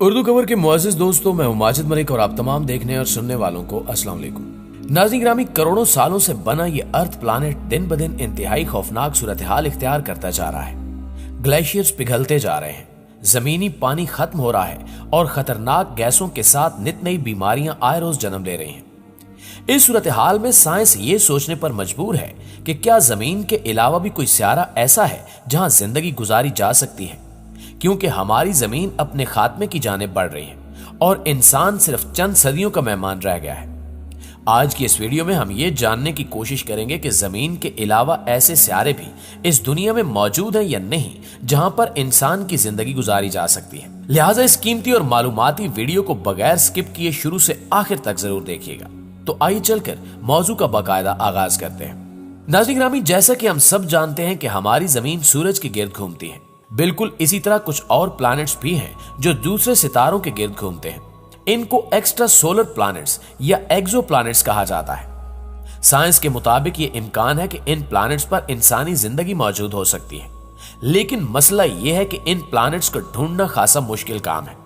उर्दू खबर के मुअज़्ज़िज़ दोस्तों, मैं हूं माजिद मलिक और आप तमाम देखने और सुनने वालों को अस्सलाम वालेकुम। नाज़रीन गिरामी, करोड़ों सालों से बना ये अर्थ प्लानेट दिन ब दिन इंतहाई खौफनाक सूरत हाल इख्तियार करता जा रहा है। ग्लेशियर्स पिघलते जा रहे हैं, जमीनी पानी खत्म हो रहा है और खतरनाक गैसों के साथ नित नई बीमारियां आए रोज जन्म ले रही हैं। इस सूरत हाल में साइंस ये सोचने पर मजबूर है कि क्या जमीन के अलावा भी कोई स्यारा ऐसा है जहां जिंदगी गुजारी जा सकती है, क्योंकि हमारी जमीन अपने खात्मे की जानिब बढ़ रही है और इंसान सिर्फ चंद सदियों का मेहमान रह गया है। आज की इस वीडियो में हम ये जानने की कोशिश करेंगे कि जमीन के अलावा ऐसे स्यारे भी इस दुनिया में मौजूद हैं या नहीं जहां पर इंसान की जिंदगी गुजारी जा सकती है। लिहाजा इस कीमती और मालूमाती वीडियो को बगैर स्किप किए शुरू से आखिर तक जरूर देखिएगा। तो आइए चलकर मौजू का बाकायदा आगाज करते हैं। नाज़रीन गिरामी, जैसा कि हम सब जानते हैं कि हमारी जमीन सूरज के गिर्द घूमती है, बिल्कुल इसी तरह कुछ और प्लैनेट्स भी हैं जो दूसरे सितारों के गिर्द घूमते हैं। इनको एक्स्ट्रा सोलर प्लैनेट्स या एक्सो प्लैनेट्स कहा जाता है। साइंस के मुताबिक ये इम्कान है कि इन प्लैनेट्स पर इंसानी जिंदगी मौजूद हो सकती है, लेकिन मसला यह है कि इन प्लैनेट्स को ढूंढना खासा मुश्किल काम है,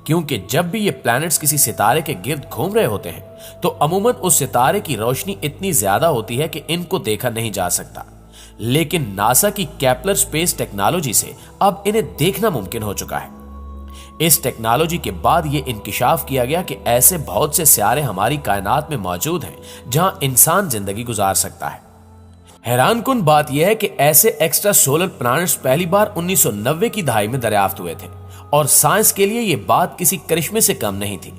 क्योंकि जब भी ये प्लैनेट्स किसी सितारे के गिर्द घूम रहे होते हैं तो अमूमन उस सितारे की रोशनी इतनी ज्यादा होती है कि इनको देखा नहीं जा सकता। लेकिन नासा की केपलर स्पेस टेक्नोलॉजी से अब इन्हें देखना मुमकिन हो चुका है। इस टेक्नोलॉजी के बाद यह इंकिशाफ किया गया कि ऐसे बहुत से सियारे हमारी कायनात में मौजूद हैं जहां इंसान जिंदगी गुजार सकता है। हैरानकुन बात यह है कि ऐसे एक्स्ट्रा सोलर प्लैनेट्स पहली बार 1990 की दहाई में दरियाफ्त हुए थे और साइंस के लिए यह बात किसी करिश्मे से कम नहीं थी।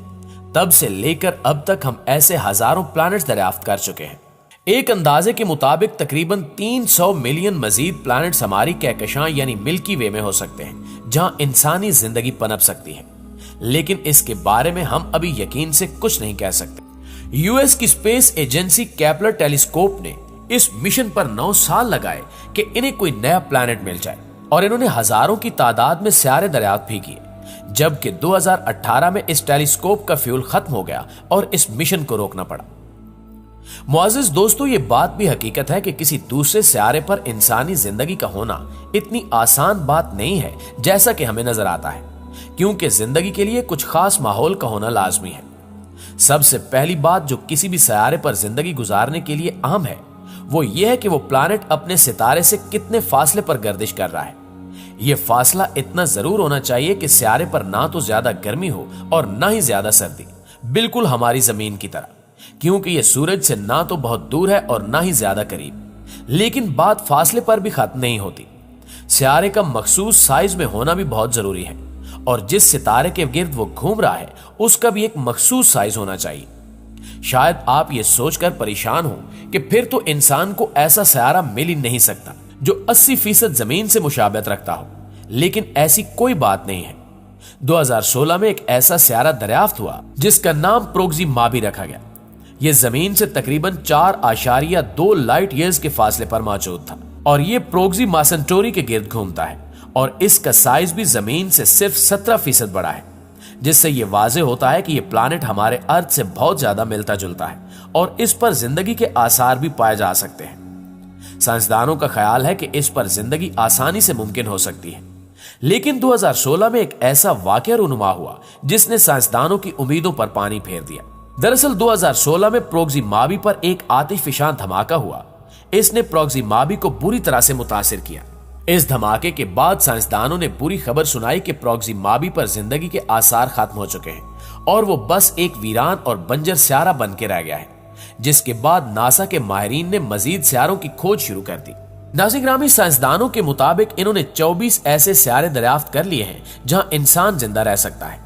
तब से लेकर अब तक हम ऐसे हजारों प्लैनेट्स दरियाफ्त कर चुके हैं। एक अंदाजे के मुताबिक तकरीबन 300 मिलियन मजीद प्लैनेट्स हमारी कहकशां यानी मिल्की वे में हो सकते हैं जहां इंसानी जिंदगी पनप सकती है, लेकिन इसके बारे में हम अभी यकीन से कुछ नहीं कह सकते। यूएस की स्पेस एजेंसी केपलर टेलीस्कोप ने इस मिशन पर 9 साल लगाए कि इन्हें कोई नया प्लैनेट मिल जाए और इन्होंने हजारों की तादाद में सियारे दरियाफ्त भी किए, जबकि 2018 में इस टेलीस्कोप का फ्यूल खत्म हो गया और इस मिशन को रोकना पड़ा। मुअज़्ज़िज़ दोस्तों, ये बात भी हकीकत है कि किसी दूसरे सियारे पर इंसानी जिंदगी का होना इतनी आसान बात नहीं है जैसा कि हमें नजर आता है, क्योंकि जिंदगी के लिए कुछ खास माहौल का होना लाजमी है। सबसे पहली बात जो किसी भी सियारे पर जिंदगी गुजारने के लिए अहम है वो ये है कि वो प्लैनेट अपने सितारे से कितने फासले पर गर्दिश कर रहा है। यह फासला इतना जरूर होना चाहिए कि सियारे पर ना तो ज्यादा गर्मी हो और ना ही ज्यादा सर्दी, बिल्कुल हमारी जमीन की तरह, क्योंकि यह सूरज से ना तो बहुत दूर है और ना ही ज्यादा करीब। लेकिन बात फासले पर भी खत्म नहीं होती। सियारे का मखसूस साइज में होना भी बहुत जरूरी है और जिस सितारे के गिर्द वो घूम रहा है उसका भी एक मखसूस साइज होना चाहिए। शायद आप ये सोचकर परेशान हो कि फिर तो इंसान को ऐसा सियारा मिल ही नहीं सकता जो 80% जमीन से मुशाबहत रखता हो, लेकिन ऐसी कोई बात नहीं है। 2016 में एक ऐसा सियारा दरियाफ्त हुआ जिसका नाम प्रोक्सिमा भी रखा गया। यह जमीन से तकरीबन 4.2 लाइट ईयर्स के फासले पर मौजूद था और यह प्रोक्सिमा सेंटोरी के गिर्द घूमता है और इसका साइज भी जमीन से सिर्फ 17% बड़ा है, जिससे यह वाजे होता है कि यह प्लैनेट हमारे अर्थ से बहुत ज्यादा मिलता जुलता है और इस पर जिंदगी के आसार भी पाए जा सकते हैं। साइंसदानों का ख्याल है कि इस पर जिंदगी आसानी से मुमकिन हो सकती है, लेकिन 2016 में एक ऐसा वाकया रूनुमा हुआ जिसने साइंसदानों की उम्मीदों पर पानी फेर दिया। दरअसल 2016 में प्रोक्सिमा पर एक आतिशफशान धमाका हुआ। इसने प्रोक्सिमा को बुरी तरह से मुतासिर किया। इस धमाके के बाद साइंसदानों ने बुरी खबर सुनाई कि प्रोक्सिमा पर जिंदगी के आसार खत्म हो चुके हैं और वो बस एक वीरान और बंजर सियारा बन के रह गया है, जिसके बाद नासा के माहिरीन ने मजीद सियारों की खोज शुरू कर दी। नाज़रीन गिरामी, साइंसदानों के मुताबिक इन्होंने 24 ऐसे सियारे दरियाफ्त कर लिए हैं जहां इंसान जिंदा रह सकता है।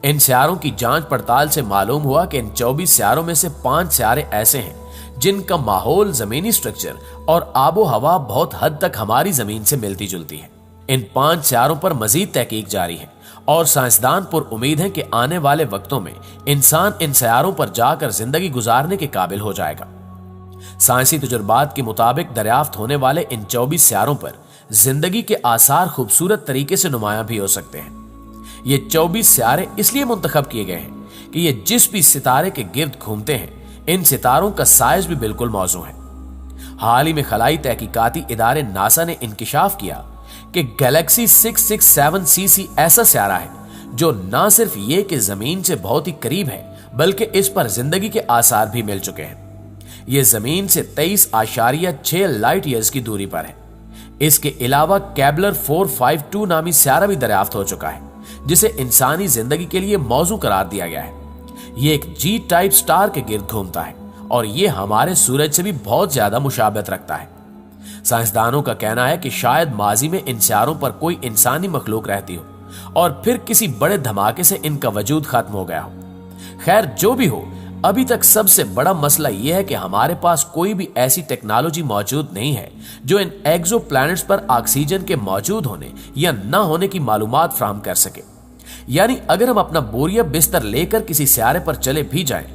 इन सियारों की जांच पड़ताल से मालूम हुआ कि इन 24 सियारों में से 5 सियारे ऐसे हैं जिनका माहौल, जमीनी स्ट्रक्चर और आबो हवा बहुत हद तक हमारी जमीन से मिलती जुलती है। इन 5 सियारों पर मजीद तहकीक जारी है और साइंसदान पुर उम्मीद है कि आने वाले वक्तों में इंसान इन सियारों पर जाकर जिंदगी गुजारने के काबिल हो जाएगा। साइंसी तजुर्बात के मुताबिक दरियाफ्त होने वाले इन 24 सियारों पर जिंदगी के आसार खूबसूरत तरीके से नुमायां भी हो सकते हैं। ये 24 सियारे इसलिए मुंतखब किए गए हैं कि ये जिस भी सितारे के गिर्द घूमते हैं, इन सितारों का साइज भी बिल्कुल मौजू है। हाल ही में खलाई तहकीकाती इदारे नासा ने इंकिशाफ किया कि गैलेक्सी 667 सीसी ऐसा सियारा है जो न सिर्फ ये कि जमीन से बहुत ही करीब है बल्कि इस पर जिंदगी के आसार भी मिल चुके हैं। ये जमीन से 23.6 लाइट ईयर्स की दूरी पर है। इसके अलावा केबलर 452 नामी सियारा भी दरियाफ्त हो चुका है, जिसे इंसानी जिंदगी के लिए मौजू करार दिया गया है। ये एक जी टाइप स्टार के गिर्द घूमता है और ये हमारे सूरज से भी बहुत ज्यादा मुशाबहत रखता है। साइंसदानों का कहना है कि शायद माजी में इन सियारों पर कोई इंसानी मखलूक रहती हो और फिर किसी बड़े धमाके से इनका वजूद खत्म हो गया हो। खैर जो भी हो, अभी तक सबसे बड़ा मसला यह है कि हमारे पास कोई भी ऐसी टेक्नोलॉजी मौजूद नहीं है जो इन एक्सो प्लैनेट्स पर ऑक्सीजन के मौजूद होने या न होने की मालूमात फ्राहम कर सके। यानी अगर हम अपना बोरिया बिस्तर लेकर किसी सियारे पर चले भी जाएं,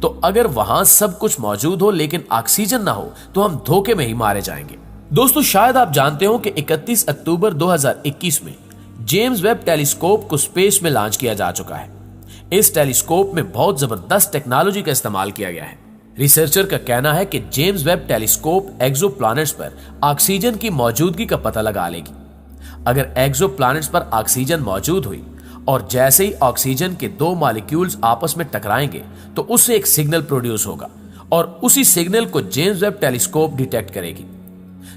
तो अगर वहां सब कुछ मौजूद हो लेकिन ऑक्सीजन ना हो तो हम धोखे में ही मारे जाएंगे। दोस्तों, शायद आप जानते हो कि 31 अक्टूबर 2021 में जेम्स वेब टेलीस्कोप को स्पेस में लॉन्च किया जा चुका है। इस टेलीस्कोप में बहुत जबरदस्त टेक्नोलॉजी का इस्तेमाल किया गया है। रिसर्चर का कहना है कि जेम्स वेब टेलीस्कोप एक्सोप्लैनेट्स पर ऑक्सीजन की मौजूदगी का पता लगा लेगी। अगर एक्सोप्लैनेट्स पर ऑक्सीजन मौजूद हुई और जैसे ही ऑक्सीजन के दो मॉलिक्यूल्स आपस में टकराएंगे तो उससे एक सिग्नल प्रोड्यूस होगा और उसी सिग्नल को जेम्स वेब टेलीस्कोप डिटेक्ट करेगी।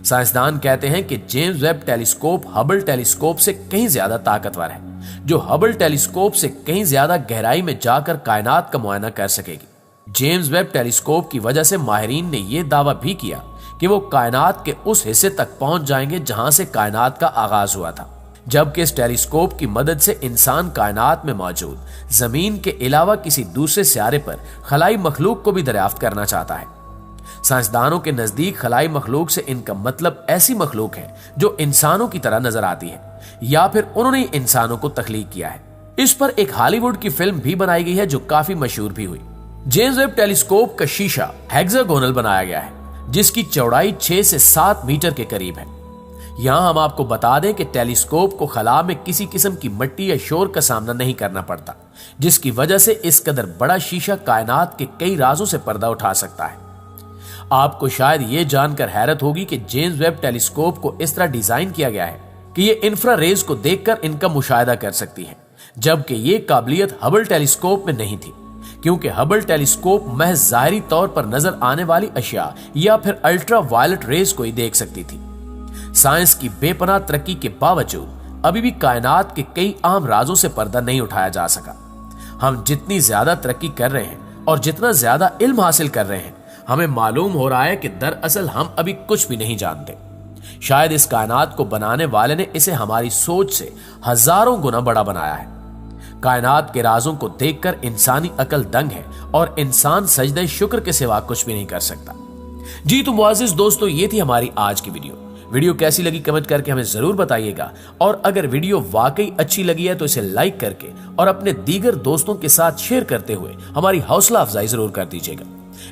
साइंसदान कहते हैं कि James Webb telescope Hubble telescope से कहीं ज्यादा ताकतवर है, जो हबल टेलीस्कोप से कहीं ज्यादा गहराई में जाकर कायनात का मुआयना कर सकेगी। जेम्स वेब टेलीस्कोप की वजह से माहिरीन ने यह दावा भी किया कि वो कायनात के उस हिस्से तक पहुंच जाएंगे जहां से कायनात का आगाज हुआ था, जबकि इस टेलीस्कोप की मदद से इंसान कायनात में मौजूद जमीन के अलावा किसी दूसरे सियारे पर खलाई मखलूक को भी दरियाफ्त करना चाहता है। साइंसदानों के नजदीक खलाई मखलूक से इनका मतलब ऐसी मखलूक है जो इंसानों की तरह नजर आती है या फिर उन्होंने इंसानों को तख्लीक किया है। इस पर एक हॉलीवुड की फिल्म भी बनाई गई है जो काफी मशहूर भी हुई। जेम्स वेब टेलीस्कोप का शीशा हेक्सागोनल बनाया गया है, जिसकी चौड़ाई 6 से 7 मीटर के करीब है। यहां हम आपको बता दें कि टेलीस्कोप को खला में किसी किस्म की मिट्टी या शोर का सामना नहीं करना पड़ता, जिसकी वजह से इस कदर बड़ा शीशा कायनात के कई राजों से पर्दा उठा सकता है। आपको शायद ये जानकर हैरत होगी कि जेम्स वेब टेलीस्कोप को इस तरह डिजाइन किया गया है कि ये इंफ्रारेज को देखकर इनका मुशाहिदा कर सकती है, जबकि ये काबिलियत हबल टेलीस्कोप में नहीं थी, क्योंकि हबल टेलीस्कोप महज जाहिरी तौर पर नजर आने वाली अशिया या फिर अल्ट्रा वायलेट रेज को ही देख सकती थी। साइंस की बेपनाह तरक्की के बावजूद अभी भी कायनात के कई अहम राजों से पर्दा नहीं उठाया जा सका। हम जितनी ज्यादा तरक्की कर रहे हैं और जितना ज्यादा इल्म हासिल कर रहे हैं, हमें मालूम हो रहा है कि दरअसल हम अभी कुछ भी नहीं जानते। शायद इस कायनात को बनाने वाले ने इसे हमारी सोच से हजारों गुना बड़ा बनाया है। कायनात के राजों को देखकर इंसानी अकल दंग है और इंसान सजदे शुक्र के सिवा कुछ भी नहीं कर सकता। जी तो मुआजिज दोस्तों, ये थी हमारी आज की वीडियो कैसी लगी कमेंट करके हमें जरूर बताइएगा, और अगर वीडियो वाकई अच्छी लगी है तो इसे लाइक करके और अपने दीगर दोस्तों के साथ शेयर करते हुए हमारी हौसला अफजाई जरूर कर दीजिएगा।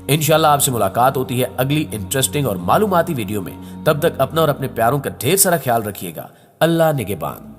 इंशाल्लाह आपसे मुलाकात होती है अगली इंटरेस्टिंग और मालूमाती वीडियो में। तब तक अपना और अपने प्यारों का ढेर सारा ख्याल रखिएगा। अल्लाह निगहबान।